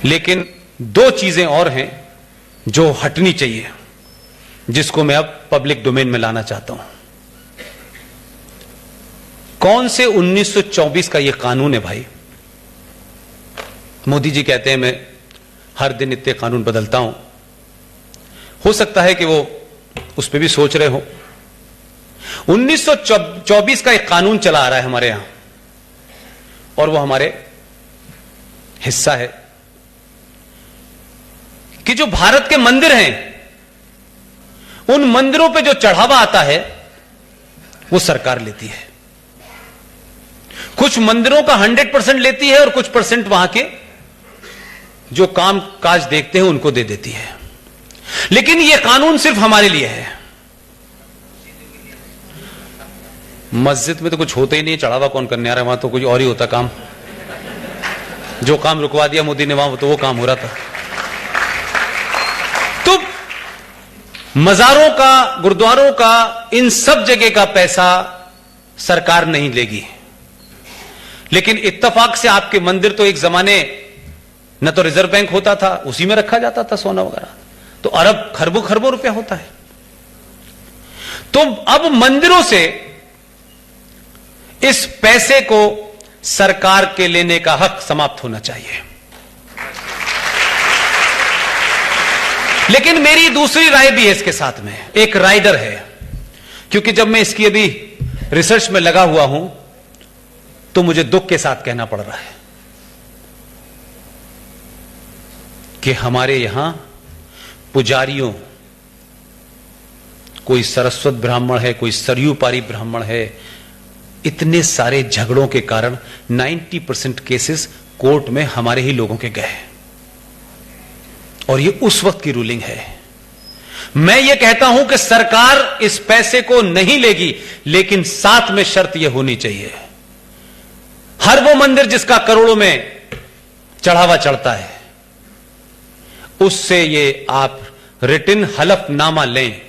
लेकिन दो चीजें और हैं जो हटनी चाहिए, जिसको मैं अब पब्लिक डोमेन में लाना चाहता हूं। कौन से 1924 का यह कानून है भाई? मोदी जी कहते हैं मैं हर दिन इतने कानून बदलता हूं। हो सकता है कि वो उस पर भी सोच रहे हो। 1924 का एक कानून चला आ रहा है हमारे यहां, और वो हमारे हिस्सा है कि जो भारत के मंदिर हैं, उन मंदिरों पे जो चढ़ावा आता है वो सरकार लेती है। कुछ मंदिरों का 100% लेती है और कुछ परसेंट वहां के जो काम काज देखते हैं उनको दे देती है। लेकिन यह कानून सिर्फ हमारे लिए है। मस्जिद में तो कुछ होता ही नहीं, चढ़ावा कौन करने आ रहा है? वहां तो कुछ और ही होता काम। जो काम रुकवा दिया मोदी ने वहां तो वो काम हो रहा था। तो मजारों का, गुरुद्वारों का, इन सब जगह का पैसा सरकार नहीं लेगी। लेकिन इत्तेफाक से आपके मंदिर तो एक जमाने न तो रिजर्व बैंक होता था, उसी में रखा जाता था सोना वगैरह, तो अरब खरबों खरबों रुपया होता है। तो अब मंदिरों से इस पैसे को सरकार के लेने का हक समाप्त होना चाहिए। लेकिन मेरी दूसरी राय भी है इसके साथ में, एक राइडर है, क्योंकि जब मैं इसकी अभी रिसर्च में लगा हुआ हूं तो मुझे दुख के साथ कहना पड़ रहा है कि हमारे यहां पुजारियों, कोई सरस्वत ब्राह्मण है, कोई सरयूपारी ब्राह्मण है, इतने सारे झगड़ों के कारण 90% केसेस कोर्ट में हमारे ही लोगों के गए। और ये उस वक्त की रूलिंग है। मैं ये कहता हूं कि सरकार इस पैसे को नहीं लेगी, लेकिन साथ में शर्त यह होनी चाहिए, हर वो मंदिर जिसका करोड़ों में चढ़ावा चढ़ता है, उससे ये आप रिटन हलफनामा लें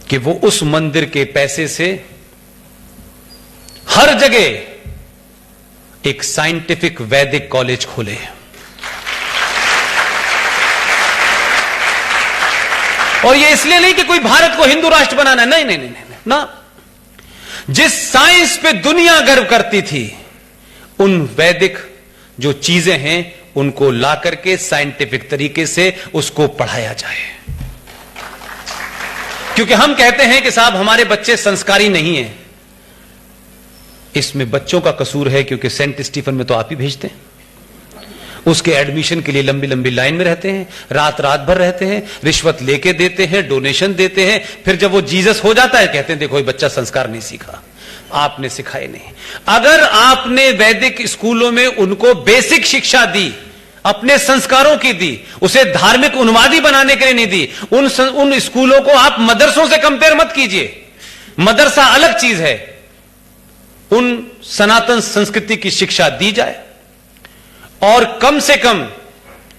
कि वो उस मंदिर के पैसे से हर जगह एक साइंटिफिक वैदिक कॉलेज खोले। और ये इसलिए नहीं कि कोई भारत को हिंदू राष्ट्र बनाना, नहीं नहीं नहीं, नहीं ना। जिस साइंस पे दुनिया गर्व करती थी, उन वैदिक जो चीजें हैं उनको ला करके साइंटिफिक तरीके से उसको पढ़ाया जाए। क्योंकि हम कहते हैं कि साहब हमारे बच्चे संस्कारी नहीं हैं। इसमें बच्चों का कसूर है, क्योंकि सेंट स्टीफन में तो आप ही भेजते हैं। उसके एडमिशन के लिए लंबी लंबी लाइन में रहते हैं, रात रात भर रहते हैं, रिश्वत लेके देते हैं, डोनेशन देते हैं। फिर जब वो जीसस हो जाता है कहते हैं देखो ये बच्चा संस्कार नहीं सीखा, आपने सिखाए नहीं। अगर आपने वैदिक स्कूलों में उनको बेसिक शिक्षा दी, अपने संस्कारों की दी, उसे धार्मिक उन्मादी बनाने के लिए नहीं दी, उन स्कूलों को आप मदरसों से कंपेयर मत कीजिए। मदरसा अलग चीज है। उन सनातन संस्कृति की शिक्षा दी जाए, और कम से कम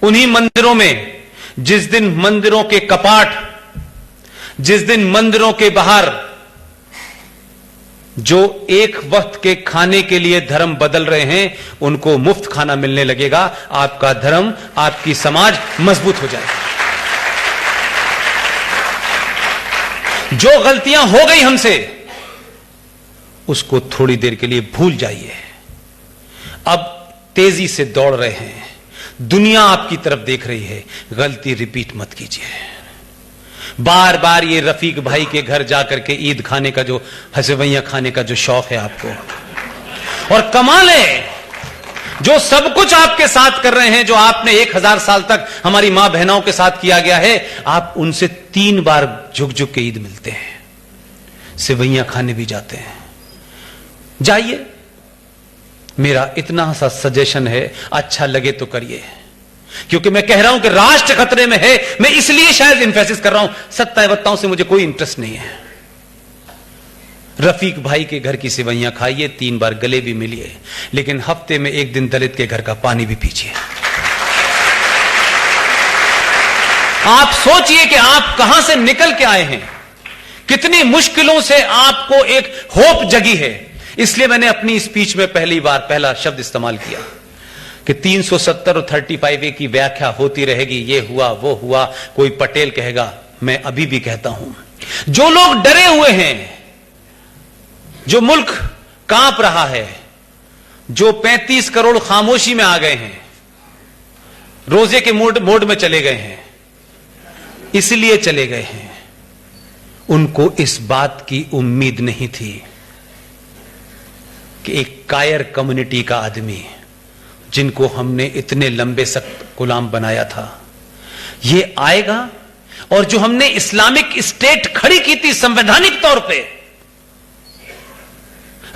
उन्हीं मंदिरों में जिस दिन मंदिरों के कपाट, जिस दिन मंदिरों के बाहर जो एक वक्त के खाने के लिए धर्म बदल रहे हैं, उनको मुफ्त खाना मिलने लगेगा, आपका धर्म, आपकी समाज मजबूत हो जाएगा। जो गलतियां हो गई हमसे, उसको थोड़ी देर के लिए भूल जाइए। अब तेजी से दौड़ रहे हैं, दुनिया आपकी तरफ देख रही है, गलती रिपीट मत कीजिए। बार बार ये रफीक भाई के घर जाकर के ईद खाने का, जो हसेवैया खाने का जो शौक है आपको, और कमाल है जो सब कुछ आपके साथ कर रहे हैं, जो आपने 1000 साल तक हमारी मां बहनों के साथ किया गया है, आप उनसे 3 बार झुक झुक के ईद मिलते हैं, सेवैया खाने भी जाते हैं। जाइए, मेरा इतना सा सजेशन है, अच्छा लगे तो करिए। क्योंकि मैं कह रहा हूं कि राष्ट्र खतरे में है, मैं इसलिए शायद इन्फेसिस कर रहा हूं। सत्तावत्ताओं से मुझे कोई इंटरेस्ट नहीं है। रफीक भाई के घर की सेवैयां खाइए, 3 बार गले भी मिलिए, लेकिन हफ्ते में 1 दिन दलित के घर का पानी भी पीजिए। आप सोचिए कि आप कहां से निकल के आए हैं, कितनी मुश्किलों से आपको एक होप जगी है। इसलिए मैंने अपनी स्पीच में पहली बार पहला शब्द इस्तेमाल किया कि 370 और 35A की व्याख्या होती रहेगी, ये हुआ वो हुआ, कोई पटेल कहेगा। मैं अभी भी कहता हूं, जो लोग डरे हुए हैं, जो मुल्क कांप रहा है, जो 35 करोड़ खामोशी में आ गए हैं, रोजे के मोड में चले गए हैं, इसलिए चले गए हैं, उनको इस बात की उम्मीद नहीं थी कि एक कायर कम्युनिटी का आदमी, जिनको हमने इतने लंबे सख्त गुलाम बनाया था, ये आएगा और जो हमने इस्लामिक स्टेट खड़ी की थी संवैधानिक तौर पे,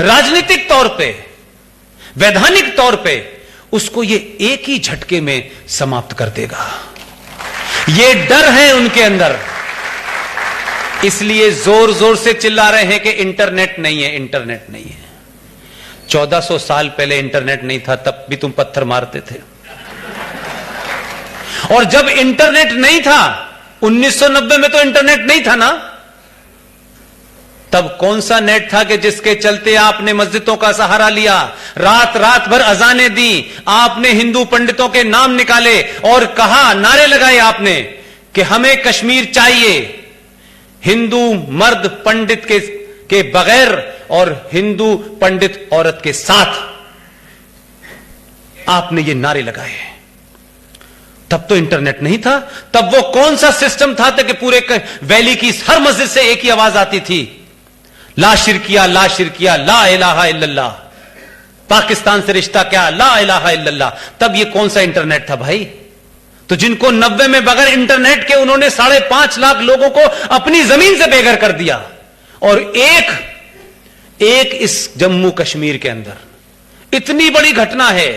राजनीतिक तौर पे, वैधानिक तौर पे, उसको ये एक ही झटके में समाप्त कर देगा। ये डर है उनके अंदर, इसलिए जोर जोर से चिल्ला रहे हैं कि इंटरनेट नहीं है, इंटरनेट नहीं है। 1400 साल पहले इंटरनेट नहीं था, तब भी तुम पत्थर मारते थे। और जब इंटरनेट नहीं था 1990 में, तो इंटरनेट नहीं था ना, तब कौन सा नेट था कि जिसके चलते आपने मस्जिदों का सहारा लिया, रात रात भर अजानें दी, आपने हिंदू पंडितों के नाम निकाले और कहा, नारे लगाए आपने कि हमें कश्मीर चाहिए, हिंदू मर्द पंडित के बगैर और हिंदू पंडित औरत के साथ, आपने ये नारे लगाए। तब तो इंटरनेट नहीं था, तब वो कौन सा सिस्टम था कि पूरे वैली की हर मस्जिद से एक ही आवाज आती थी, ला शिरकिया ला शिरकिया, ला इलाहा इल्लल्लाह, पाकिस्तान से रिश्ता क्या, ला इलाहा इल्लल्लाह। तब ये कौन सा इंटरनेट था भाई? तो जिनको 90 में बगैर इंटरनेट के उन्होंने 5.5 लाख लोगों को अपनी जमीन से बेघर कर दिया, और एक इस जम्मू कश्मीर के अंदर इतनी बड़ी घटना है